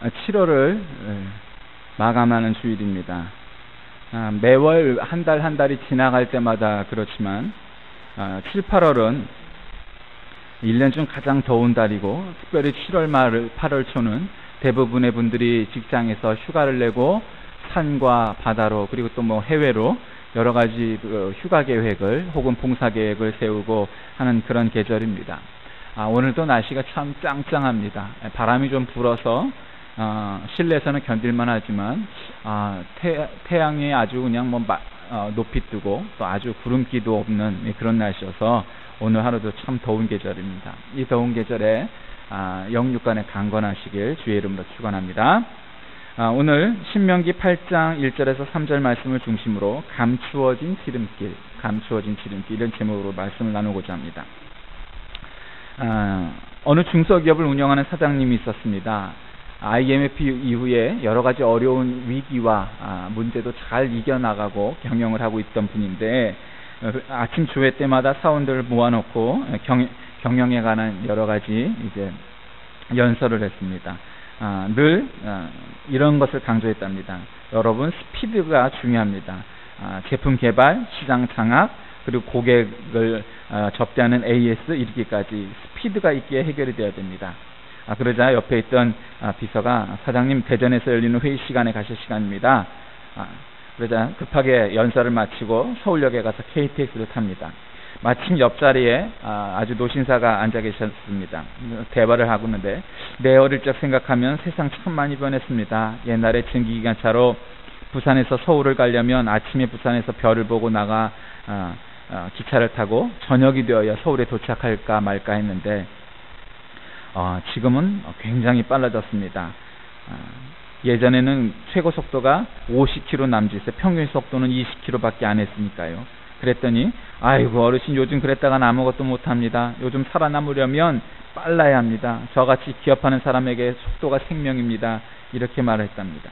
7월을 마감하는 주일입니다. 매월 한 달 한 달이 지나갈 때마다 그렇지만 7, 8월은 1년 중 가장 더운 달이고, 특별히 7월 말 8월 초는 대부분의 분들이 직장에서 휴가를 내고 산과 바다로, 그리고 또 뭐 해외로 여러 가지 휴가 계획을 혹은 봉사 계획을 세우고 하는 그런 계절입니다. 오늘도 날씨가 참 짱짱합니다. 바람이 좀 불어서 실내에서는 견딜만 하지만 태양이 아주 그냥 높이 뜨고 또 아주 구름기도 없는 그런 날씨여서 오늘 하루도 참 더운 계절입니다. 이 더운 계절에 영육간에 강건하시길 주의 이름으로 축원합니다. 오늘 신명기 8장 1절에서 3절 말씀을 중심으로 감추어진 지름길 이런 제목으로 말씀을 나누고자 합니다. 어느 중소기업을 운영하는 사장님이 있었습니다. IMF 이후에 여러 가지 어려운 위기와 문제도 잘 이겨나가고 경영을 하고 있던 분인데, 아침 조회 때마다 사원들을 모아놓고 경영에 관한 여러 가지 이제 연설을 했습니다. 늘 이런 것을 강조했답니다. 여러분, 스피드가 중요합니다. 제품 개발, 시장 장악, 그리고 고객을 접대하는 AS 이르기까지 스피드가 있게 해결이 되어야 됩니다. 그러자 옆에 있던 비서가, 사장님, 대전에서 열리는 회의 시간에 가실 시간입니다. 그러자 급하게 연설을 마치고 서울역에 가서 KTX를 탑니다. 마침 옆자리에 아주 노신사가 앉아 계셨습니다. 대화를 하고 있는데, 내 어릴 적 생각하면 세상 참 많이 변했습니다. 옛날에 증기기관차로 부산에서 서울을 가려면 아침에 부산에서 별을 보고 나가 기차를 타고 저녁이 되어야 서울에 도착할까 말까 했는데, 지금은 굉장히 빨라졌습니다. 예전에는 최고 속도가 50km 남짓에 평균 속도는 20km밖에 안 했으니까요. 그랬더니, 아이고 어르신, 요즘 그랬다가는 아무것도 못합니다. 요즘 살아남으려면 빨라야 합니다. 저같이 기업하는 사람에게 속도가 생명입니다. 이렇게 말했답니다.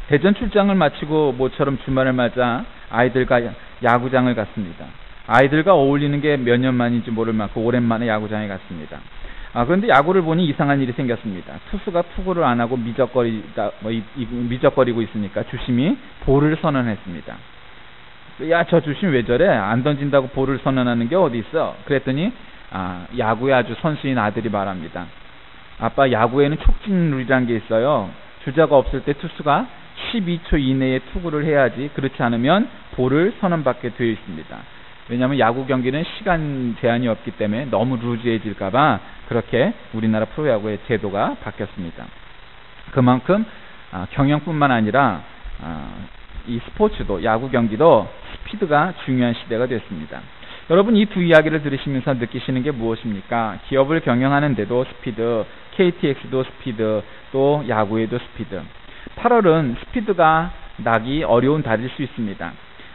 대전 출장을 마치고 모처럼 주말을 맞아 아이들과 야구장을 갔습니다. 아이들과 어울리는 게 몇 년 만인지 모를 만큼 오랜만에 야구장에 갔습니다. 그런데 야구를 보니 이상한 일이 생겼습니다. 투수가 투구를 안 하고 미적거리고 있으니까 주심이 볼을 선언했습니다. 야, 저 주심 왜 저래? 안 던진다고 볼을 선언하는 게 어디 있어? 그랬더니 야구에 아주 선수인 아들이 말합니다. 아빠, 야구에는 촉진룰이라는 게 있어요. 주자가 없을 때 투수가 12초 이내에 투구를 해야지, 그렇지 않으면 볼을 선언받게 되어 있습니다. 왜냐하면 야구 경기는 시간 제한이 없기 때문에 너무 루즈해질까봐 그렇게 우리나라 프로야구의 제도가 바뀌었습니다. 그만큼 경영뿐만 아니라 이 스포츠도, 야구 경기도 스피드가 중요한 시대가 됐습니다. 여러분, 이 두 이야기를 들으시면서 느끼시는 게 무엇입니까? 기업을 경영하는데도 스피드, KTX도 스피드, 또 야구에도 스피드. 8월은 스피드가 나기 어려운 달일 수 있습니다.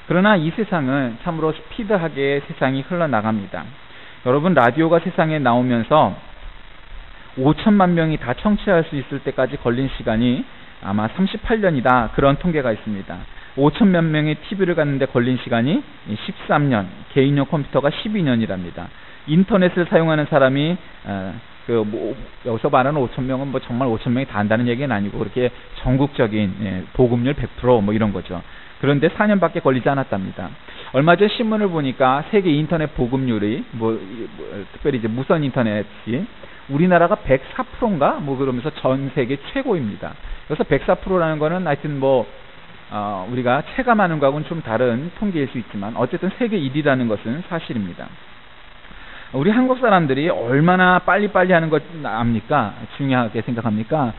그러나 이 세상은 참으로 스피드하게 세상이 흘러나갑니다. 여러분, 라디오가 세상에 나오면서 5천만 명이 다 청취할 수 있을 때까지 걸린 시간이 아마 38년이다, 그런 통계가 있습니다. 5천만 명이 TV를 갔는데 걸린 시간이 13년, 개인용 컴퓨터가 12년이랍니다. 인터넷을 사용하는 사람이 여기서 말하는 5천명은 정말 5천명이 다 한다는 얘기는 아니고, 그렇게 전국적인 보급률 100% 이런 거죠. 그런데 4년밖에 걸리지 않았답니다. 얼마 전 신문을 보니까 세계 인터넷 보급률이 특별히 이제 무선 인터넷이 우리나라가 104%인가 그러면서 전 세계 최고입니다. 그래서 104%라는 거는 하여튼 우리가 체감하는 거하고는 좀 다른 통계일 수 있지만 어쨌든 세계 1위라는 것은 사실입니다. 우리 한국 사람들이 얼마나 빨리빨리 하는 것 압니까? 중요하게 생각합니까?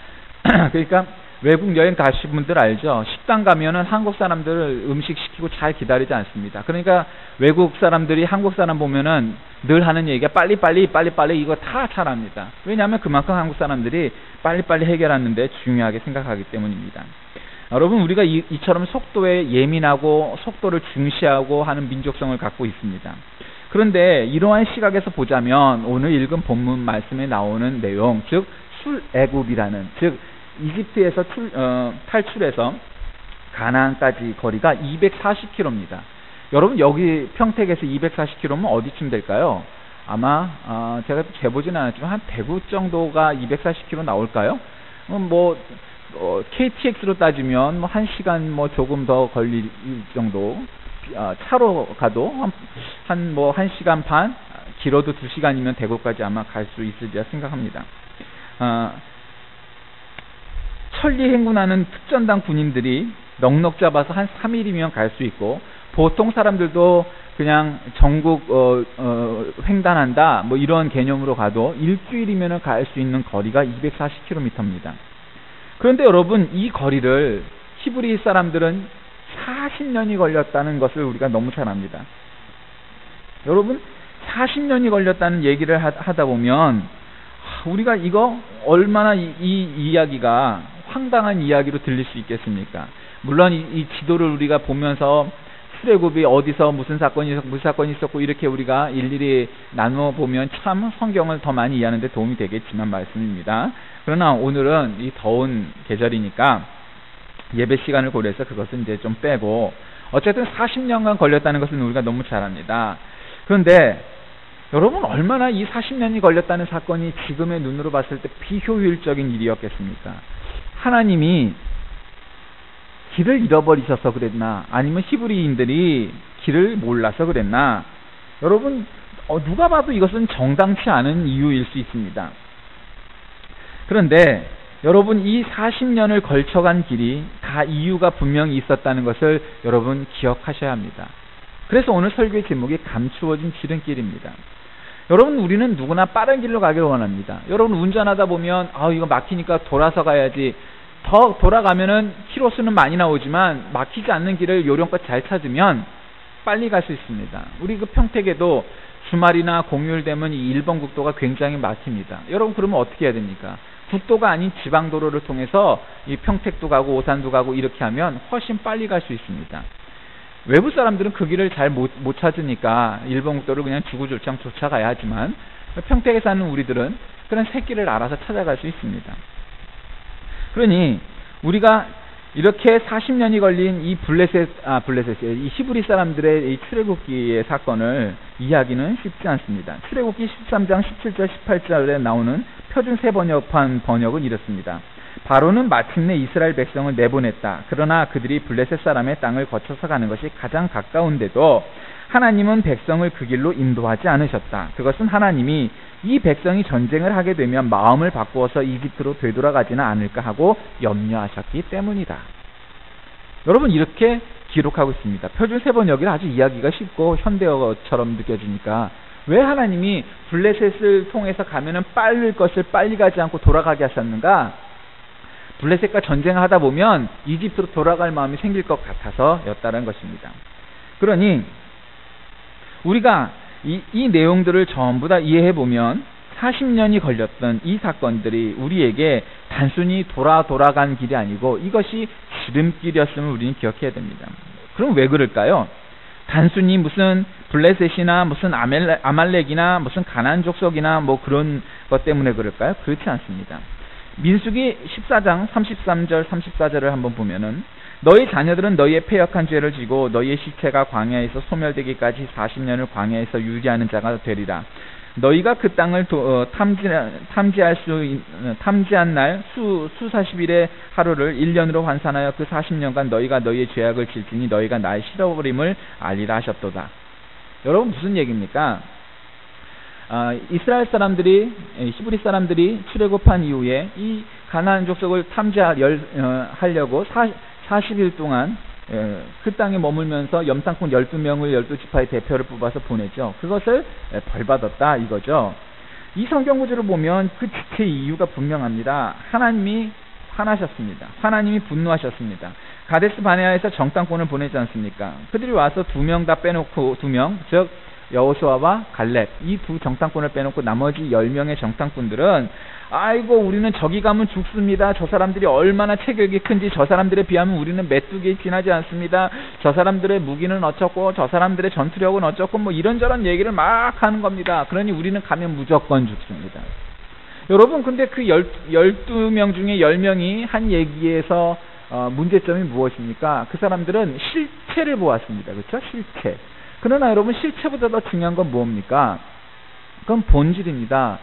그러니까 외국 여행 가신 분들 알죠? 식당 가면은 한국 사람들 음식 시키고 잘 기다리지 않습니다. 그러니까 외국 사람들이 한국 사람 보면은 늘 하는 얘기가 빨리빨리 이거 다 잘합니다. 왜냐하면 그만큼 한국 사람들이 빨리빨리 해결하는데 중요하게 생각하기 때문입니다. 여러분, 우리가 이처럼 속도에 예민하고 속도를 중시하고 하는 민족성을 갖고 있습니다. 그런데 이러한 시각에서 보자면 오늘 읽은 본문 말씀에 나오는 내용, 즉 출애굽이라는, 즉 이집트에서 탈출해서 가나안까지 거리가 240km입니다. 여러분, 여기 평택에서 240km면 어디쯤 될까요? 아마 제가 재보진 않았지만 한 대구 정도가 240km 나올까요? KTX로 따지면 1시간 조금 더 걸릴 정도, 차로 가도 한 1시간 반, 길어도 2시간이면 대구까지 아마 갈 수 있으리라 생각합니다. 천리 행군하는 특전당 군인들이 넉넉 잡아서 한 3일이면 갈 수 있고, 보통 사람들도 그냥 전국 횡단한다 이런 개념으로 가도 일주일이면 갈 수 있는 거리가 240km입니다. 그런데 여러분, 이 거리를 히브리 사람들은 40년이 걸렸다는 것을 우리가 너무 잘 압니다. 여러분, 40년이 걸렸다는 얘기를 하다 보면 우리가 이거 얼마나 이 이야기가 황당한 이야기로 들릴 수 있겠습니까? 물론 이 지도를 우리가 보면서 출애굽이 어디서 무슨 사건이 있었고 이렇게 우리가 일일이 나누어 보면 참 성경을 더 많이 이해하는 데 도움이 되겠지만 말씀입니다. 그러나 오늘은 이 더운 계절이니까 예배 시간을 고려해서 그것은 이제 좀 빼고, 어쨌든 40년간 걸렸다는 것은 우리가 너무 잘 압니다. 그런데 여러분, 얼마나 이 40년이 걸렸다는 사건이 지금의 눈으로 봤을 때 비효율적인 일이었겠습니까? 하나님이 길을 잃어버리셔서 그랬나, 아니면 히브리인들이 길을 몰라서 그랬나? 여러분, 누가 봐도 이것은 정당치 않은 이유일 수 있습니다. 그런데 여러분, 이 40년을 걸쳐간 길이 다 이유가 분명히 있었다는 것을 여러분 기억하셔야 합니다. 그래서 오늘 설교의 제목이 감추어진 지름길입니다. 여러분, 우리는 누구나 빠른 길로 가기를 원합니다. 여러분, 운전하다 보면 이거 막히니까 돌아서 가야지, 더 돌아가면은 키로수는 많이 나오지만 막히지 않는 길을 요령껏 잘 찾으면 빨리 갈 수 있습니다. 우리 그 평택에도 주말이나 공휴일 되면 이 1번 국도가 굉장히 막힙니다. 여러분, 그러면 어떻게 해야 됩니까? 국도가 아닌 지방도로를 통해서 이 평택도 가고 오산도 가고 이렇게 하면 훨씬 빨리 갈 수 있습니다. 외부 사람들은 그 길을 잘 못 찾으니까 1번 국도를 그냥 주구장창 쫓아가야 하지만, 평택에 사는 우리들은 그런 새길을 알아서 찾아갈 수 있습니다. 그러니 우리가 이렇게 40년이 걸린 이 이 히브리 사람들의 이 출애굽기의 사건을 이해하기는 쉽지 않습니다. 출애굽기 13장 17절 18절에 나오는 표준 세번역판 번역은 이렇습니다. 바로는 마침내 이스라엘 백성을 내보냈다. 그러나 그들이 블레셋 사람의 땅을 거쳐서 가는 것이 가장 가까운데도 하나님은 백성을 그 길로 인도하지 않으셨다. 그것은 하나님이 이 백성이 전쟁을 하게 되면 마음을 바꾸어서 이집트로 되돌아가지는 않을까 하고 염려하셨기 때문이다. 여러분, 이렇게 기록하고 있습니다. 표준 세번역이 아주 이해하기가 쉽고 현대어처럼 느껴지니까, 왜 하나님이 블레셋을 통해서 가면은 빠를 것을 빨리 가지 않고 돌아가게 하셨는가? 블레셋과 전쟁을 하다 보면 이집트로 돌아갈 마음이 생길 것 같아서 였다는 것입니다. 그러니 우리가 이 내용들을 전부 다 이해해보면 40년이 걸렸던 이 사건들이 우리에게 단순히 돌아간 길이 아니고 이것이 지름길이었음을 우리는 기억해야 됩니다. 그럼 왜 그럴까요? 단순히 무슨 블레셋이나 무슨 아말렉이나 무슨 가나안 족속이나 그런 것 때문에 그럴까요? 그렇지 않습니다. 민수기 14장 33절 34절을 한번 보면은, 너희 자녀들은 너희의 패역한 죄를 지고 너희의 시체가 광야에서 소멸되기까지 40년을 광야에서 유지하는 자가 되리라. 너희가 그 땅을 탐지한 날 수사십일의 하루를 1년으로 환산하여 그 40년간 너희가 너희의 죄악을 질지니 너희가 나의 실어버림을 알리라 하셨도다. 여러분, 무슨 얘기입니까? 이스라엘 사람들이, 히브리 사람들이 출애굽한 이후에 이 가나안 족속을 탐지하려고 40일 동안 그 땅에 머물면서 염상꾼 12명을 12지파의 대표를 뽑아서 보내죠. 그것을 벌받았다 이거죠. 이 성경 구절을 보면 그 지체의 이유가 분명합니다. 하나님이 화나셨습니다. 하나님이 분노하셨습니다. 가데스 바네아에서 정탐꾼을 보내지 않습니까? 그들이 와서 2명 다 빼놓고, 2명, 즉 여호수아와 갈렙, 이 두 정탐꾼을 빼놓고 나머지 10명의 정탐꾼들은 아이고, 우리는 저기 가면 죽습니다. 저 사람들이 얼마나 체격이 큰지, 저 사람들에 비하면 우리는 메뚜기에 지나지 않습니다. 저 사람들의 무기는 어쩌고, 저 사람들의 전투력은 어쩌고, 이런저런 얘기를 막 하는 겁니다. 그러니 우리는 가면 무조건 죽습니다. 여러분, 근데 그 12명 중에 10명이 한 얘기에서 문제점이 무엇입니까? 그 사람들은 실체를 보았습니다. 그렇죠? 실체. 그러나 여러분, 실체보다 더 중요한 건 뭡니까? 그건 본질입니다.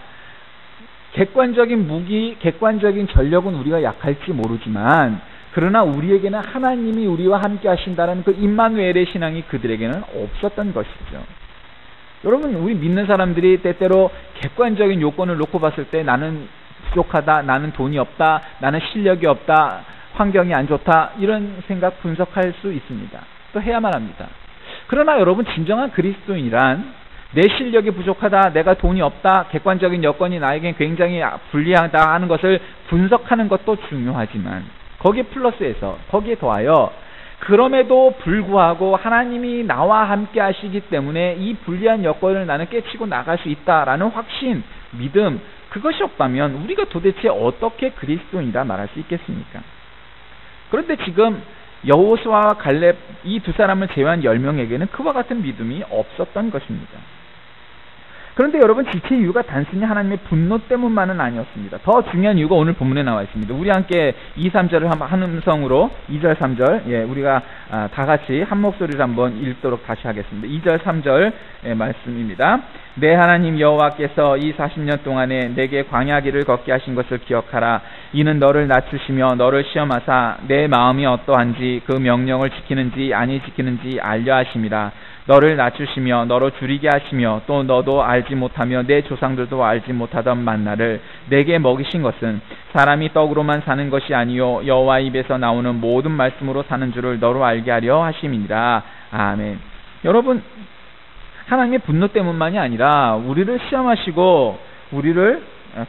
객관적인 무기, 객관적인 전력은 우리가 약할지 모르지만 그러나 우리에게는 하나님이 우리와 함께 하신다는 그 임마누엘의 신앙이 그들에게는 없었던 것이죠. 여러분, 우리 믿는 사람들이 때때로 객관적인 요건을 놓고 봤을 때 나는 부족하다, 나는 돈이 없다, 나는 실력이 없다, 환경이 안 좋다, 이런 생각 분석할 수 있습니다. 또 해야만 합니다. 그러나 여러분, 진정한 그리스도인이란 내 실력이 부족하다, 내가 돈이 없다, 객관적인 여건이 나에겐 굉장히 불리하다 하는 것을 분석하는 것도 중요하지만 거기에 플러스해서, 거기에 더하여 그럼에도 불구하고 하나님이 나와 함께 하시기 때문에 이 불리한 여건을 나는 깨치고 나갈 수 있다라는 확신, 믿음, 그것이 없다면 우리가 도대체 어떻게 그리스도인이라 말할 수 있겠습니까? 그런데 지금 여호수아와 갈렙 이 두 사람을 제외한 10명에게는 그와 같은 믿음이 없었던 것입니다. 그런데 여러분, 지체의 이유가 단순히 하나님의 분노 때문만은 아니었습니다. 더 중요한 이유가 오늘 본문에 나와 있습니다. 우리 함께 2, 3절을 한번 한 음성으로 2절, 3절 우리가 다 같이 한 목소리를 한번 읽도록 다시 하겠습니다. 2절, 3절 말씀입니다. 내 하나님 여호와께서 이 40년 동안에 내게 광야 길을 걷게 하신 것을 기억하라. 이는 너를 낮추시며 너를 시험하사 내 마음이 어떠한지 그 명령을 지키는지 아니 지키는지 알려 하심이라. 너를 낮추시며 너로 줄이게 하시며 또 너도 알지 못하며 내 조상들도 알지 못하던 만나를 내게 먹이신 것은 사람이 떡으로만 사는 것이 아니요 여호와 입에서 나오는 모든 말씀으로 사는 줄을 너로 알게 하려 하심이니라. 아멘. 여러분, 하나님의 분노 때문만이 아니라 우리를 시험하시고 우리를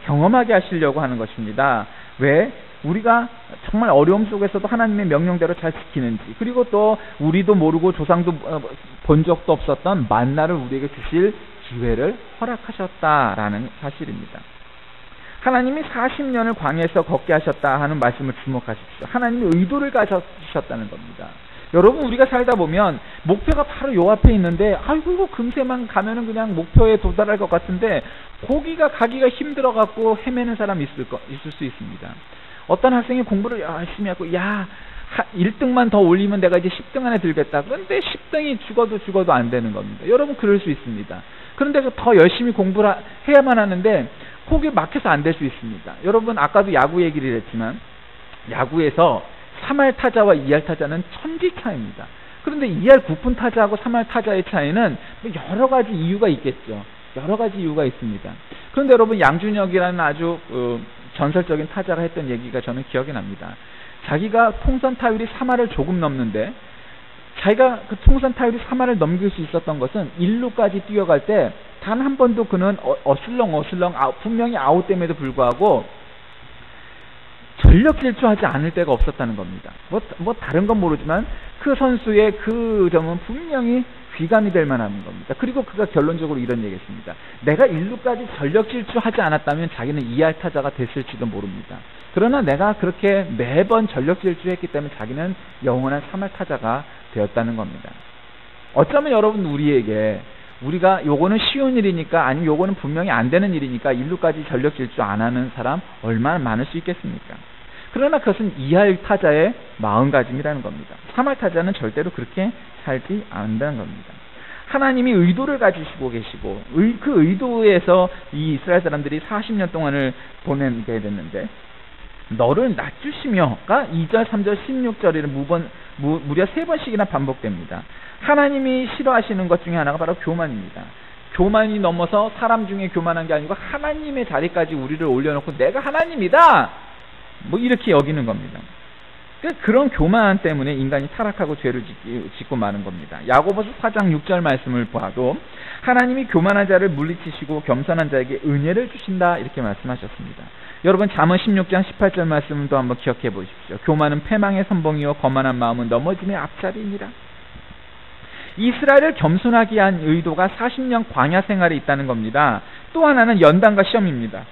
경험하게 하시려고 하는 것입니다. 왜? 우리가 정말 어려움 속에서도 하나님의 명령대로 잘 지키는지, 그리고 또 우리도 모르고 조상도 본 적도 없었던 만나를 우리에게 주실 기회를 허락하셨다라는 사실입니다. 하나님이 40년을 광야에서 걷게 하셨다 하는 말씀을 주목하십시오. 하나님이 의도를 가지셨다는 겁니다. 여러분, 우리가 살다 보면 목표가 바로 요 앞에 있는데 아이고 금세만 가면은 그냥 목표에 도달할 것 같은데 거기가 가기가 힘들어갖고 헤매는 사람이 있을 수 있습니다. 어떤 학생이 공부를 열심히 하고 1등만 더 올리면 내가 이제 10등 안에 들겠다. 그런데 10등이 죽어도 안 되는 겁니다. 여러분, 그럴 수 있습니다. 그런데 더 열심히 공부를 해야만 하는데 거기에 막혀서 안 될 수 있습니다. 여러분, 아까도 야구 얘기를 했지만 야구에서 3할 타자와 2할 타자는 천지 차이입니다. 그런데 2할 9푼 타자하고 3할 타자의 차이는 여러 가지 이유가 있겠죠. 여러 가지 이유가 있습니다. 그런데 여러분, 양준혁이라는 아주 전설적인 타자가 했던 얘기가 저는 기억이 납니다. 자기가 통산 타율이 3할을 조금 넘는데 자기가 그 통산 타율이 3할을 넘길 수 있었던 것은 1루까지 뛰어갈 때 단 한 번도 그는 어슬렁 분명히 아웃됨에도 불구하고 전력 질주하지 않을 때가 없었다는 겁니다. 뭐 다른 건 모르지만 그 선수의 그 점은 분명히 귀감이 될 만한 겁니다. 그리고 그가 결론적으로 이런 얘기했습니다. 내가 1루까지 전력 질주하지 않았다면 자기는 2할 타자가 됐을지도 모릅니다. 그러나 내가 그렇게 매번 전력 질주했기 때문에 자기는 영원한 3할 타자가 되었다는 겁니다. 어쩌면 여러분, 우리가 요거는 쉬운 일이니까, 아니면 요거는 분명히 안 되는 일이니까 1루까지 전력 질주 안 하는 사람 얼마나 많을 수 있겠습니까? 그러나 그것은 2할 타자의 마음가짐이라는 겁니다. 3할 타자는 절대로 그렇게 살지 않는다는 겁니다. 하나님이 의도를 가지시고 계시고 그 의도에서 이 이스라엘 사람들이 40년 동안을 보내게 됐는데, 너를 낮추시며가 2절, 3절, 16절에는 무려 3번씩이나 반복됩니다. 하나님이 싫어하시는 것 중에 하나가 바로 교만입니다. 교만이 넘어서 사람 중에 교만한 게 아니고 하나님의 자리까지 우리를 올려놓고 내가 하나님이다! 이렇게 여기는 겁니다. 그런 교만 때문에 인간이 타락하고 죄를 짓고 마는 겁니다. 야고보서 4장 6절 말씀을 봐도 하나님이 교만한 자를 물리치시고 겸손한 자에게 은혜를 주신다, 이렇게 말씀하셨습니다. 여러분, 잠언 16장 18절 말씀도 한번 기억해 보십시오. 교만은 패망의 선봉이요 거만한 마음은 넘어짐의 앞자리이니라. 이스라엘을 겸손하게 한 의도가 40년 광야 생활에 있다는 겁니다. 또 하나는 연단과 시험입니다.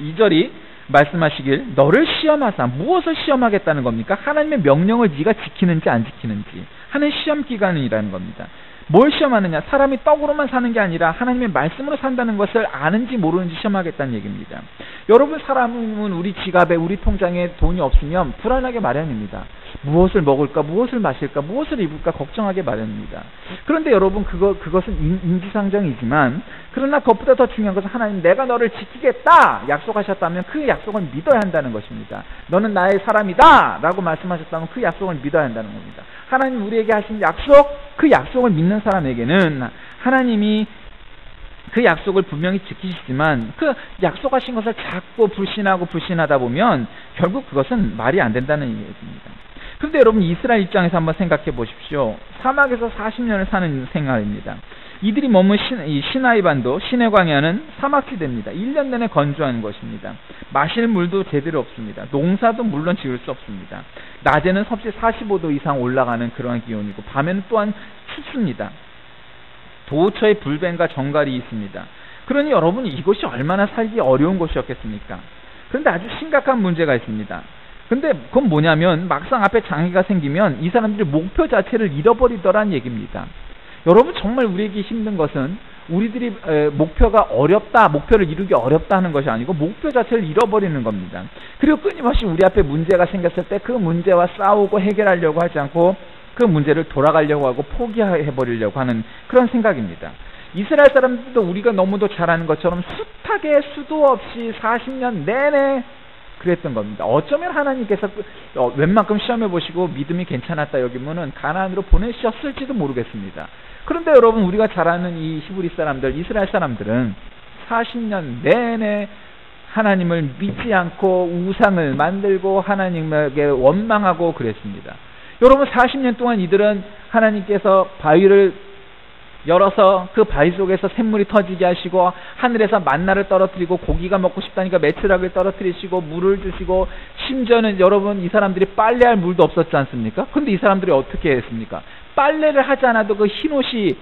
2절이 말씀하시길 너를 시험하사, 무엇을 시험하겠다는 겁니까? 하나님의 명령을 네가 지키는지 안 지키는지 하는 시험 기간이라는 겁니다. 뭘 시험하느냐? 사람이 떡으로만 사는 게 아니라 하나님의 말씀으로 산다는 것을 아는지 모르는지 시험하겠다는 얘기입니다. 여러분, 사람은 우리 지갑에, 우리 통장에 돈이 없으면 불안하게 마련입니다. 무엇을 먹을까, 무엇을 마실까, 무엇을 입을까 걱정하게 마련입니다. 그런데 여러분 그것은 인지상정이지만, 그러나 그것보다 더 중요한 것은 하나님 내가 너를 지키겠다 약속하셨다면 그 약속을 믿어야 한다는 것입니다. 너는 나의 사람이다 라고 말씀하셨다면 그 약속을 믿어야 한다는 겁니다. 하나님 우리에게 하신 약속, 그 약속을 믿는 사람에게는 하나님이 그 약속을 분명히 지키시지만 그 약속하신 것을 자꾸 불신하다 보면 결국 그것은 말이 안 된다는 얘기입니다. 그런데 여러분 이스라엘 입장에서 한번 생각해 보십시오. 사막에서 40년을 사는 생활입니다. 이들이 머문 시나이 반도, 시내 광야는 사막지대입니다. 1년 내내 건조한 것입니다. 마실 물도 제대로 없습니다. 농사도 물론 지을 수 없습니다. 낮에는 섭씨 45도 이상 올라가는 그러한 기온이고 밤에는 또한 춥습니다. 도처에 불뱀과 정갈이 있습니다. 그러니 여러분 이것이 얼마나 살기 어려운 곳이었겠습니까? 그런데 아주 심각한 문제가 있습니다. 근데 그건 뭐냐면 막상 앞에 장애가 생기면 이 사람들이 목표 자체를 잃어버리더란 얘기입니다. 여러분 정말 우리에게 힘든 것은 우리들이 목표가 어렵다, 목표를 이루기 어렵다 하는 것이 아니고 목표 자체를 잃어버리는 겁니다. 그리고 끊임없이 우리 앞에 문제가 생겼을 때 그 문제와 싸우고 해결하려고 하지 않고 그 문제를 돌아가려고 하고 포기해버리려고 하는 그런 생각입니다. 이스라엘 사람들도 우리가 너무도 잘 아는 것처럼 숱하게 수도 없이 40년 내내 그랬던 겁니다. 어쩌면 하나님께서 웬만큼 시험해 보시고 믿음이 괜찮았다 여기면은 가나안으로 보내셨을지도 모르겠습니다. 그런데 여러분 우리가 잘 아는 이 히브리 사람들, 이스라엘 사람들은 40년 내내 하나님을 믿지 않고 우상을 만들고 하나님에게 원망하고 그랬습니다. 여러분 40년 동안 이들은 하나님께서 바위를 열어서 그 바위 속에서 샘물이 터지게 하시고 하늘에서 만나를 떨어뜨리고 고기가 먹고 싶다니까 메추라기를 떨어뜨리시고 물을 주시고 심지어는 여러분 이 사람들이 빨래할 물도 없었지 않습니까? 근데 이 사람들이 어떻게 했습니까? 빨래를 하지 않아도 그 흰옷이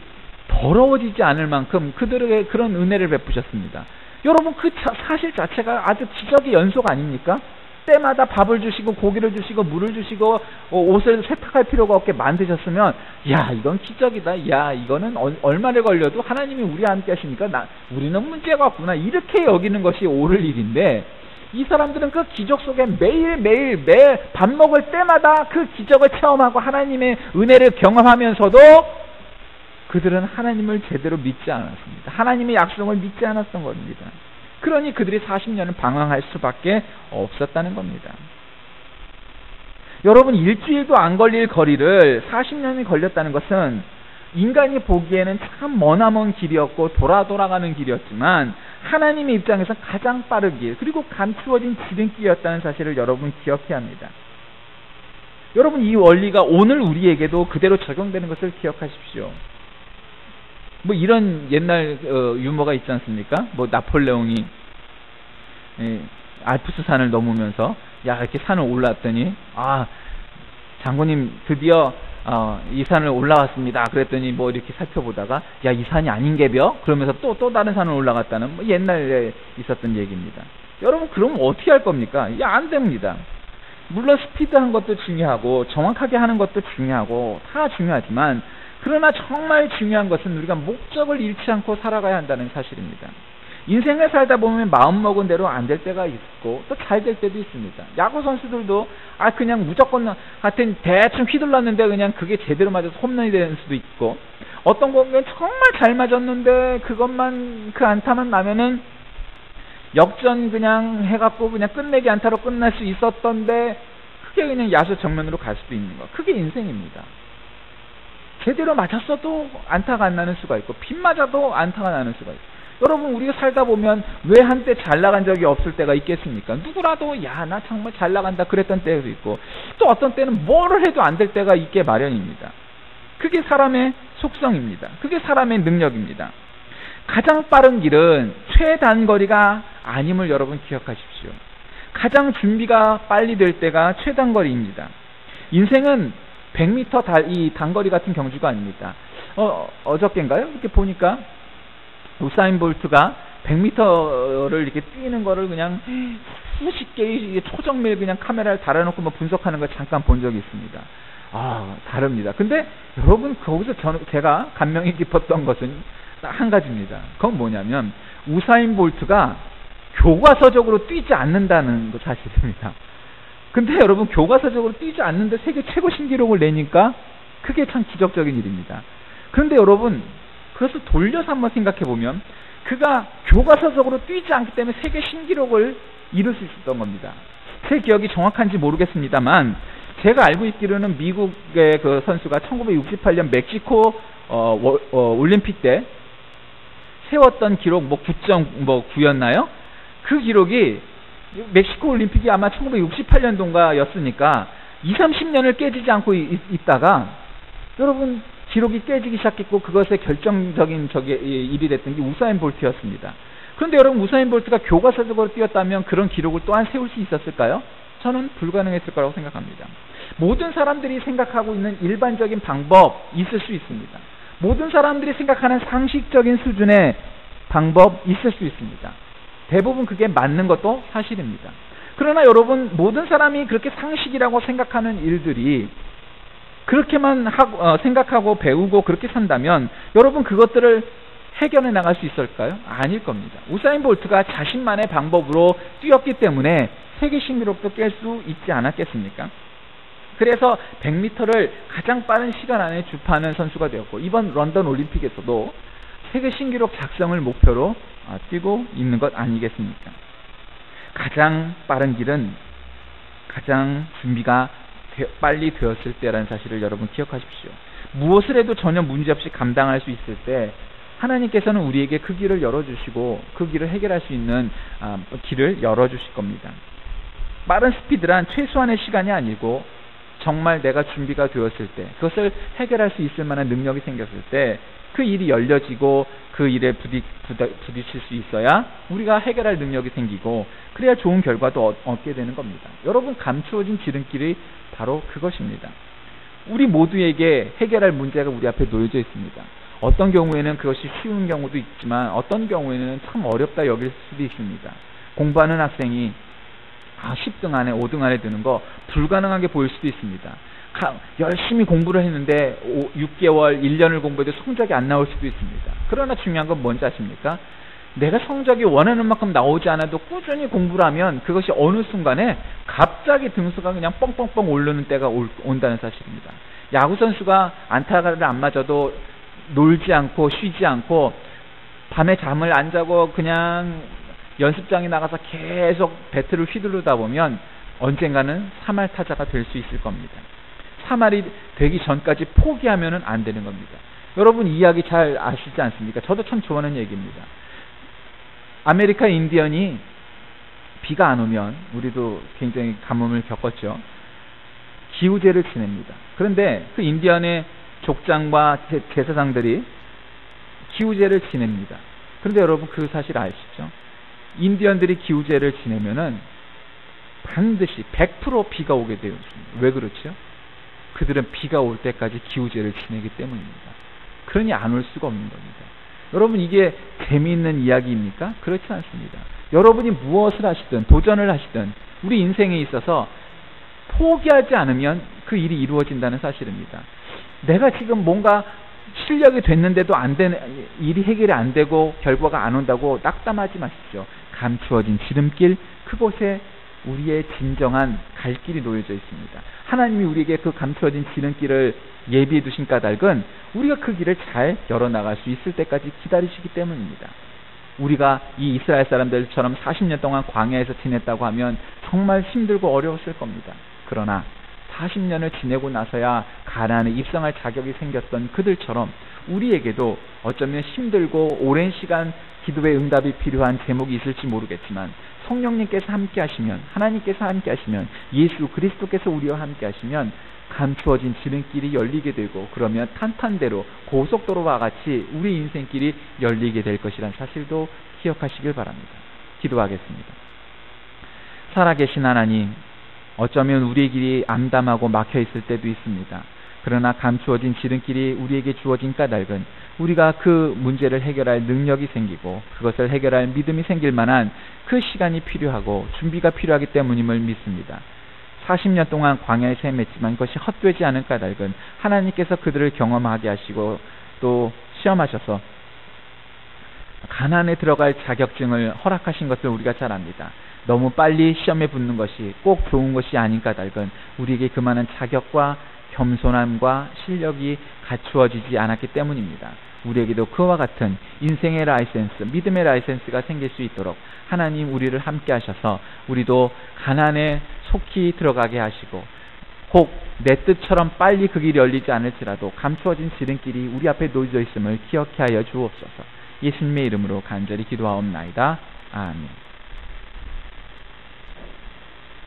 더러워지지 않을 만큼 그들에게 그런 은혜를 베푸셨습니다. 여러분 그 사실 자체가 아주 기적의 연속 아닙니까? 때마다 밥을 주시고 고기를 주시고 물을 주시고 옷을 세탁할 필요가 없게 만드셨으면 야 이건 기적이다, 야 이거는 얼마나 걸려도 하나님이 우리와 함께 하시니까 우리는 문제가 없구나 이렇게 여기는 것이 옳을 일인데 이 사람들은 그 기적 속에 매일 밥 먹을 때마다 그 기적을 체험하고 하나님의 은혜를 경험하면서도 그들은 하나님을 제대로 믿지 않았습니다. 하나님의 약속을 믿지 않았던 겁니다. 그러니 그들이 40년을 방황할 수밖에 없었다는 겁니다. 여러분 일주일도 안 걸릴 거리를 40년이 걸렸다는 것은 인간이 보기에는 참 머나먼 길이었고 돌아가는 길이었지만 하나님의 입장에서 가장 빠른 길 그리고 감추어진 지름길이었다는 사실을 여러분 기억해야 합니다. 여러분 이 원리가 오늘 우리에게도 그대로 적용되는 것을 기억하십시오. 뭐 이런 옛날 유머가 있지 않습니까? 뭐 나폴레옹이 알프스 산을 넘으면서 야 이렇게 산을 올라왔더니 아 장군님 드디어 이 산을 올라왔습니다. 그랬더니 뭐 이렇게 살펴보다가 야 이 산이 아닌게벼? 그러면서 또 다른 산을 올라갔다는 뭐 옛날에 있었던 얘기입니다. 여러분 그럼 어떻게 할 겁니까? 야 안 됩니다. 물론 스피드한 것도 중요하고 정확하게 하는 것도 중요하고 다 중요하지만 그러나 정말 중요한 것은 우리가 목적을 잃지 않고 살아가야 한다는 사실입니다. 인생을 살다 보면 마음먹은 대로 안 될 때가 있고 또 잘 될 때도 있습니다. 야구 선수들도 그냥 무조건 하여튼 대충 휘둘렀는데 그냥 그게 제대로 맞아서 홈런이 되는 수도 있고 어떤 공은 정말 잘 맞았는데 그것만 그 안타만 나면은 역전 그냥 해갖고 그냥 끝내기 안타로 끝날 수 있었던데 그게 그냥 야수 정면으로 갈 수도 있는 거. 그게 인생입니다. 제대로 맞았어도 안타가 안 나는 수가 있고 빗 맞아도 안타가 나는 수가 있고 여러분 우리가 살다 보면 왜 한때 잘 나간 적이 없을 때가 있겠습니까? 누구라도 야 나 정말 잘 나간다 그랬던 때도 있고 또 어떤 때는 뭐를 해도 안 될 때가 있게 마련입니다. 그게 사람의 속성입니다. 그게 사람의 능력입니다. 가장 빠른 길은 최단거리가 아님을 여러분 기억하십시오. 가장 준비가 빨리 될 때가 최단거리입니다. 인생은 100m 이 단거리 같은 경주가 아닙니다. 어저께인가요? 이렇게 보니까 우사인 볼트가 100m를 이렇게 뛰는 거를 그냥 수십 개의 초정밀 그냥 카메라를 달아놓고 뭐 분석하는 걸 잠깐 본 적이 있습니다. 다릅니다. 근데 여러분 거기서 제가 감명이 깊었던 것은 딱 한 가지입니다. 그건 뭐냐면 우사인 볼트가 교과서적으로 뛰지 않는다는 거 사실입니다. 근데 여러분 교과서적으로 뛰지 않는데 세계 최고 신기록을 내니까 그게 참 기적적인 일입니다. 그런데 여러분 그것을 돌려서 한번 생각해 보면 그가 교과서적으로 뛰지 않기 때문에 세계 신기록을 이룰 수 있었던 겁니다. 제 기억이 정확한지 모르겠습니다만 제가 알고 있기로는 미국의 그 선수가 1968년 멕시코 올림픽 때 세웠던 기록 9.9였나요? 그 기록이 멕시코 올림픽이 아마 1968년도인가였으니까 20-30년을 깨지지 않고 있다가 여러분 기록이 깨지기 시작했고 그것의 결정적인 일이 됐던 게 우사인 볼트였습니다. 그런데 여러분 우사인 볼트가 교과서적으로 뛰었다면 그런 기록을 또한 세울 수 있었을까요? 저는 불가능했을 거라고 생각합니다. 모든 사람들이 생각하고 있는 일반적인 방법 있을 수 있습니다. 모든 사람들이 생각하는 상식적인 수준의 방법 있을 수 있습니다. 대부분 그게 맞는 것도 사실입니다. 그러나 여러분 모든 사람이 그렇게 상식이라고 생각하는 일들이 그렇게만 생각하고 배우고 그렇게 산다면 여러분 그것들을 해결해 나갈 수 있을까요? 아닐 겁니다. 우사인 볼트가 자신만의 방법으로 뛰었기 때문에 세계 신기록도 깰 수 있지 않았겠습니까? 그래서 100m를 가장 빠른 시간 안에 주파하는 선수가 되었고 이번 런던 올림픽에서도 세계 신기록 작성을 목표로 뛰고 있는 것 아니겠습니까? 가장 빠른 길은 가장 준비가 빨리 되었을 때라는 사실을 여러분 기억하십시오. 무엇을 해도 전혀 문제없이 감당할 수 있을 때 하나님께서는 우리에게 그 길을 열어주시고 그 길을 해결할 수 있는 길을 열어주실 겁니다. 빠른 스피드란 최소한의 시간이 아니고 정말 내가 준비가 되었을 때 그것을 해결할 수 있을 만한 능력이 생겼을 때 그 일이 열려지고 그 일에 부딪힐 수 있어야 우리가 해결할 능력이 생기고 그래야 좋은 결과도 얻게 되는 겁니다. 여러분 감추어진 지름길이 바로 그것입니다. 우리 모두에게 해결할 문제가 우리 앞에 놓여져 있습니다. 어떤 경우에는 그것이 쉬운 경우도 있지만 어떤 경우에는 참 어렵다 여길 수도 있습니다. 공부하는 학생이 10등 안에 5등 안에 드는 거 불가능하게 보일 수도 있습니다. 열심히 공부를 했는데 6개월, 1년을 공부해도 성적이 안 나올 수도 있습니다. 그러나 중요한 건 뭔지 아십니까? 내가 성적이 원하는 만큼 나오지 않아도 꾸준히 공부를 하면 그것이 어느 순간에 갑자기 등수가 그냥 뻥뻥뻥 오르는 때가 온다는 사실입니다. 야구선수가 안타를 안 맞아도 놀지 않고 쉬지 않고 밤에 잠을 안 자고 그냥 연습장에 나가서 계속 배트를 휘두르다 보면 언젠가는 3할 타자가 될 수 있을 겁니다. 3할이 되기 전까지 포기하면 안 되는 겁니다. 여러분 이 이야기 잘 아시지 않습니까? 저도 참 좋아하는 얘기입니다. 아메리카 인디언이 비가 안 오면 우리도 굉장히 가뭄을 겪었죠. 기우제를 지냅니다. 그런데 그 인디언의 족장과 제사장들이 기우제를 지냅니다. 그런데 여러분 그 사실 아시죠? 인디언들이 기우제를 지내면은 반드시 100% 비가 오게 되어 있습니다. 왜 그렇죠? 그들은 비가 올 때까지 기우제를 지내기 때문입니다. 그러니 안 올 수가 없는 겁니다. 여러분 이게 재미있는 이야기입니까? 그렇지 않습니다. 여러분이 무엇을 하시든 도전을 하시든 우리 인생에 있어서 포기하지 않으면 그 일이 이루어진다는 사실입니다. 내가 지금 뭔가 실력이 됐는데도 안 되는 일이 해결이 안 되고 결과가 안 온다고 낙담하지 마십시오. 감추어진 지름길 그곳에 우리의 진정한 갈 길이 놓여져 있습니다. 하나님이 우리에게 그 감추어진 지름길을 예비해 두신 까닭은 우리가 그 길을 잘 열어나갈 수 있을 때까지 기다리시기 때문입니다. 우리가 이 이스라엘 사람들처럼 40년 동안 광야에서 지냈다고 하면 정말 힘들고 어려웠을 겁니다. 그러나 40년을 지내고 나서야 가나안에 입성할 자격이 생겼던 그들처럼 우리에게도 어쩌면 힘들고 오랜 시간 기도의 응답이 필요한 제목이 있을지 모르겠지만 성령님께서 함께 하시면 하나님께서 함께 하시면 예수 그리스도께서 우리와 함께 하시면 감추어진 지름길이 열리게 되고 그러면 탄탄대로 고속도로와 같이 우리 인생길이 열리게 될 것이란 사실도 기억하시길 바랍니다. 기도하겠습니다. 살아계신 하나님, 어쩌면 우리의 길이 암담하고 막혀 있을 때도 있습니다. 그러나 감추어진 지름길이 우리에게 주어진 까닭은 우리가 그 문제를 해결할 능력이 생기고 그것을 해결할 믿음이 생길 만한 그 시간이 필요하고 준비가 필요하기 때문임을 믿습니다. 40년 동안 광야에 헤맸지만 그것이 헛되지 않은 까닭은 하나님께서 그들을 경험하게 하시고 또 시험하셔서 가나안에 들어갈 자격증을 허락하신 것을 우리가 잘 압니다. 너무 빨리 시험에 붙는 것이 꼭 좋은 것이 아닌 까닭은 우리에게 그만한 자격과 겸손함과 실력이 갖추어지지 않았기 때문입니다. 우리에게도 그와 같은 인생의 라이센스, 믿음의 라이센스가 생길 수 있도록 하나님 우리를 함께 하셔서 우리도 가난에 속히 들어가게 하시고, 혹 내 뜻처럼 빨리 그 길이 열리지 않을지라도 감추어진 지름길이 우리 앞에 놓여져 있음을 기억해 하여 주옵소서. 예수님의 이름으로 간절히 기도하옵나이다. 아멘.